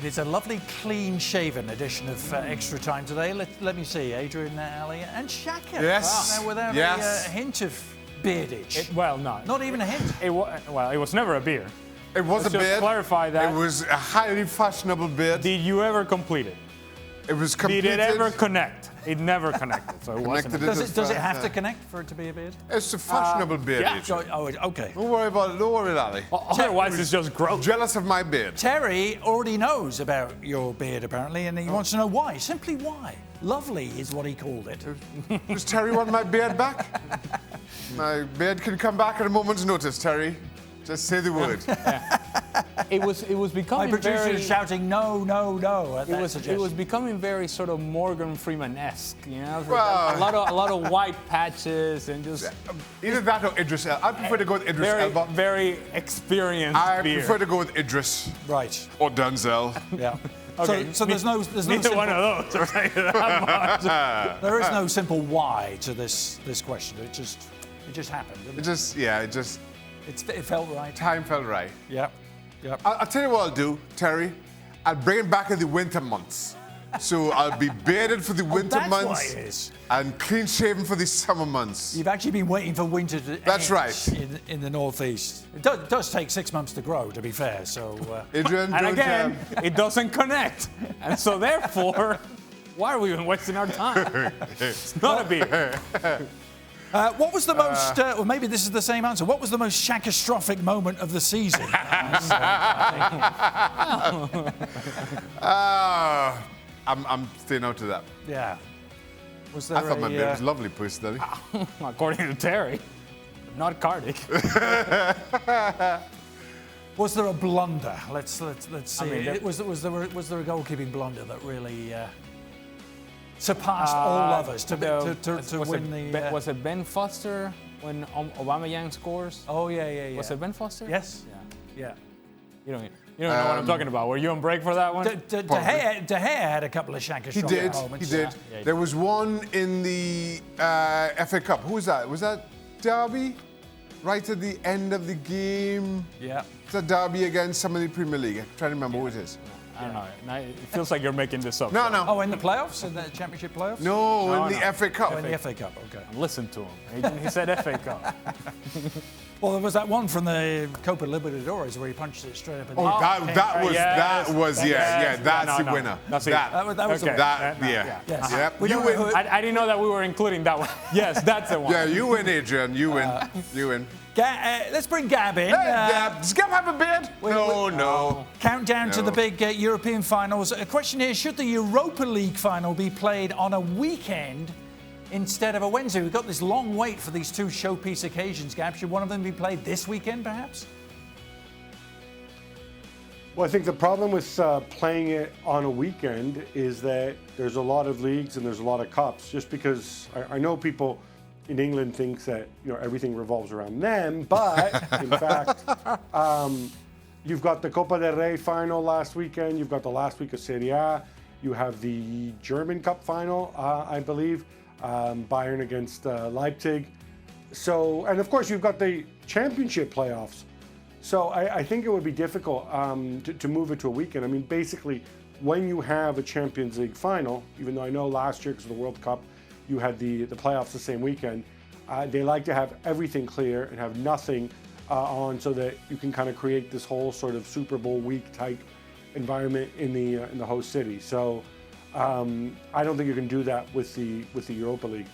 It is a lovely, clean-shaven edition of Extra Time today. Let me see, Adrian, Ali, and Shaka. Yes. Without a hint of beardage. Well, no. Not even a hint. It was never a beard. It was Let's a just beard. clarify that. It was a highly fashionable beard. Did you ever complete it? It was completed. Did it ever connect? It never connected, so it wasn't. Does it have to connect for it to be a beard? It's a fashionable beard. yeah. Okay. Don't worry about it. Don't worry, Ali. Otherwise, it's just gross. Jealous of my beard. Terry already knows about your beard, apparently, and he wants to know why. Simply why. Lovely is what he called it. Does Terry want my beard back? My beard can come back at a moment's notice, Terry. Just say the word. It was becoming My producer very. is shouting no at that suggestion. It was becoming very sort of Morgan Freeman-esque, you know. Well, a lot of white patches and just. Either that or Idris Elba. I prefer to go with Idris Elba. Very experienced I beard. prefer to go with Idris. Right. Or Denzel. Yeah. Okay. So there's no Neither simple, one of those. I'll tell you that much. there is no simple why to this question. It just happened. It felt right. Time felt right. Yep. I'll tell you what I'll do, Terry. I'll bring it back in the winter months. So I'll be bearded for the winter months. That's why it is. And clean shaven for the summer months. You've actually been waiting for winter to That's end right. in the northeast. It does take 6 months to grow, to be fair. So. Adrian, And again, it doesn't connect, and so therefore, why are we even wasting our time? It's not a beard. What was the most, or maybe this is the same answer, what was the most Shakastrophic moment of the season? I'm staying out to that. Yeah. Was there I thought my beard was lovely, personally. According to Terry, not Kardik. Was there a blunder? Let's see. I mean, was there a goalkeeping blunder that really surpassed all others to win the? Was it Ben Foster when Aubameyang scores? Oh yeah. Was it Ben Foster? Yes. Yeah. You don't know what I'm talking about. Were you on break for that one? De Gea had a couple of Shakastrophic moments. He did. Yeah. There was one in the FA Cup. Who was that? Was that Derby? Right at the end of the game. Yeah. It's a derby against somebody in the Premier League. I'm trying to remember who it is. I don't know. Now, it feels like you're making this up. No. Oh, in the playoffs? In the Championship playoffs? No, in the FA Cup. Oh, in the FA Cup, okay. Listen to him. He said FA Cup. Well, there was that one from the Copa Libertadores where he punched it straight up in the Oh, that's the winner. That's it. That was Okay. Yes. Yep. We You don't win. know who- I didn't know that we were including that one. Yes, that's the one. Yeah, you win, Adrian. You win. You win. Let's bring Gab in. Hey, Gab. Does Gab have a beard? No. Countdown to No. the big European finals. A question here, should the Europa League final be played on a weekend instead of a Wednesday? We've got this long wait for these two showpiece occasions, Gab. Should one of them be played this weekend, perhaps? Well, I think the problem with playing it on a weekend is that there's a lot of leagues and there's a lot of cups. Just because I know people in England think that everything revolves around them, but in fact, you've got the Copa del Rey final last weekend. You've got the last week of Serie A. You have the German Cup final, I believe, Bayern against Leipzig. So, and of course, you've got the championship playoffs. So I think it would be difficult to move it to a weekend. I mean, basically, when you have a Champions League final, even though I know last year because of the World Cup, you had the playoffs the same weekend, they like to have everything clear and have nothing on so that you can kind of create this whole sort of Super Bowl week type environment in the host city. So I don't think you can do that with the Europa League.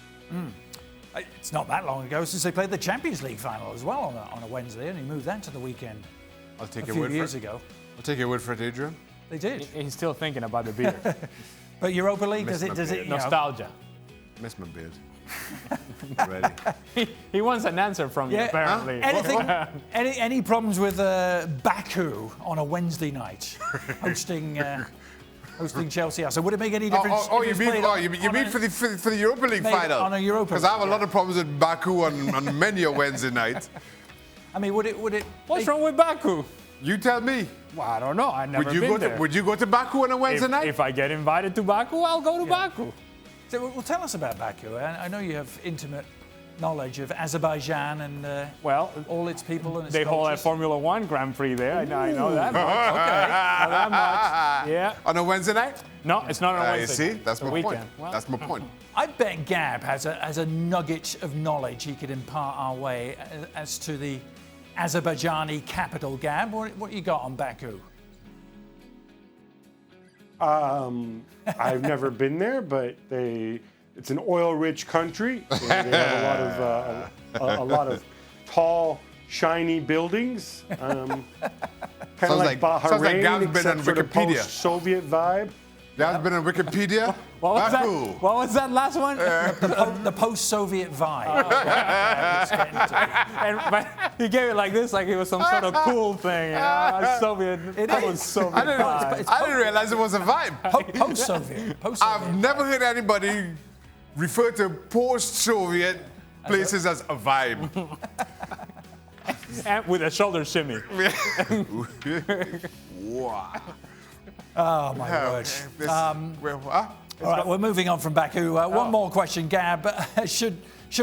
It's not that long ago since they played the Champions League final as well on a Wednesday, and he moved that to the weekend I'll take a few years ago. I'll take your word for it, Adrian. They did. He's still thinking about the beard. But Europa League, does it? Nostalgia. Miss my beard. Ready. He wants an answer from you, apparently. Any problems with Baku on a Wednesday night hosting Chelsea? So would it make any difference? You mean for the Europa League final? On a Europa League. Because I have a lot of problems with Baku on many a Wednesday night. I mean, would it? What's wrong with Baku? You tell me. Well, I don't know. I've never been there. Would you go to Baku on a Wednesday night? If I get invited to Baku, I'll go to Baku. So, well, tell us about Baku. I know you have intimate knowledge of Azerbaijan and Well, all its people and its they hold a cultures? Formula One Grand Prix there. I know that much. Okay. Know that much. Yeah. On a Wednesday night? No, it's not on You Wednesday. see, that's The my weekend. point. Well, That's my point. I bet Gab has a nugget of knowledge he could impart our way as to the Azerbaijani capital. Gab, what you got on Baku? I've never been there, but it's an oil-rich country. They have a lot of tall, shiny buildings. Kind of like Bahrain, sounds like Gab's been except on for the Wikipedia. post-Soviet vibe. Gab's been on Wikipedia. What was that? Baku. What was that last one? The post-Soviet vibe. But he gave it like this, like it was some sort of cool thing. Soviet. It that is. was Soviet. I didn't realize it was a vibe. Post-Soviet. I've never heard anybody refer to post-Soviet places as a vibe. And with a shoulder shimmy. Wow. Oh, my word. Huh? All right, we're moving on from Baku. One more question, Gab. Should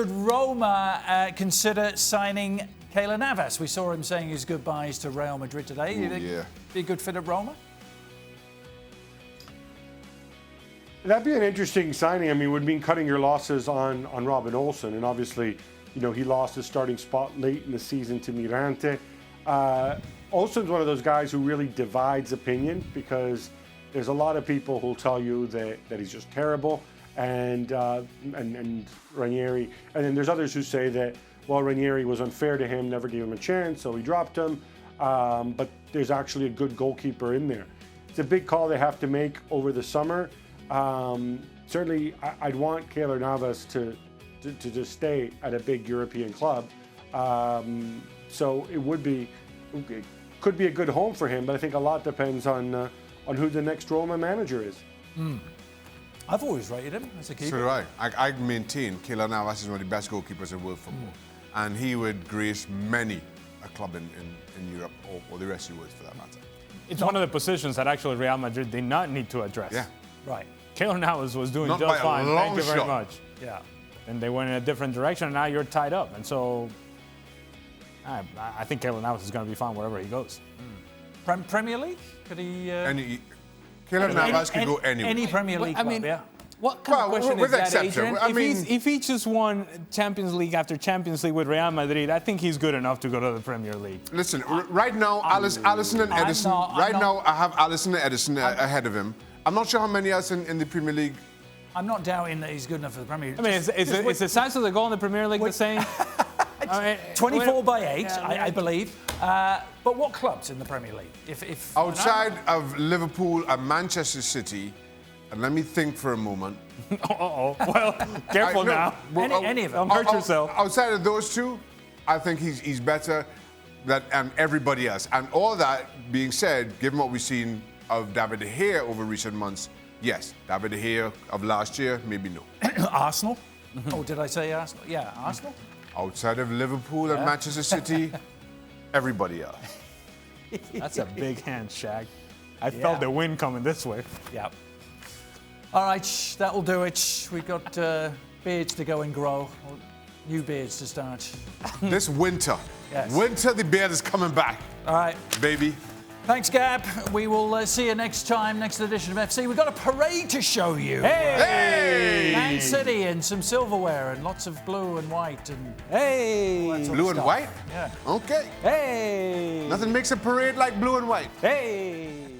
Roma consider signing Keylor Navas? We saw him saying his goodbyes to Real Madrid today. You think be a good fit at Roma? That'd be an interesting signing. I mean, it would mean cutting your losses on Robin Olsen, and obviously, he lost his starting spot late in the season to Mirante. Olsen's one of those guys who really divides opinion, because there's a lot of people who'll tell you that he's just terrible, and Ranieri, and then there's others who say that, well, Ranieri was unfair to him, never gave him a chance, so he dropped him. But there's actually a good goalkeeper in there. It's a big call they have to make over the summer. Certainly, I'd want Keylor Navas to just stay at a big European club. So it could be a good home for him, but I think a lot depends on who the next Roma manager is. I've always rated him as a keeper. So do I. I maintain Keylor Navas is one of the best goalkeepers in world football. And he would grace many a club in Europe, or the rest of the world for that matter. It's one of the positions that actually Real Madrid did not need to address. Yeah. Right. Keylor Navas was doing Not by just a fine. long Thank you very shot. much. Yeah. And they went in a different direction, and now you're tied up. And so I think Keylor Navas is going to be fine wherever he goes. Premier League? Could he? Keylor Navas can go anywhere. Any Premier League club, yeah. What kind of question with is that, exception. Adrian? If he just won Champions League after Champions League with Real Madrid, I think he's good enough to go to the Premier League. Listen, right now, Alisson and Edison. Now, I have Alisson and Edison ahead of him. I'm not sure how many else in the Premier League. I'm not doubting that he's good enough for the Premier League. I mean, is the size of the goal in the Premier League the same? 24 by 8, Yeah, I believe. But what clubs in the Premier League? If Outside of Liverpool and Manchester City, and let me think for a moment. Uh-oh. Well, careful now. Any of them. Don't hurt yourself. Outside of those two, I think he's better than everybody else. And all that being said, given what we've seen of David De Gea over recent months, yes. David De Gea of last year, maybe no. Arsenal? Oh, did I say Arsenal? Yeah, Arsenal. Outside of Liverpool and Manchester City, everybody else. That's a big hand, Shaq. I felt the wind coming this way. Yeah. All right, that'll do it. We've got beards to go and grow. New beards to start. This winter. Yes. Winter, the beard is coming back. All right. Baby. Thanks, Gab. We will see you next time, next edition of FC. We've got a parade to show you. Hey! Man City and some silverware and lots of blue and white and Hey! Blue and white? Yeah. Okay. Hey! Nothing makes a parade like blue and white. Hey!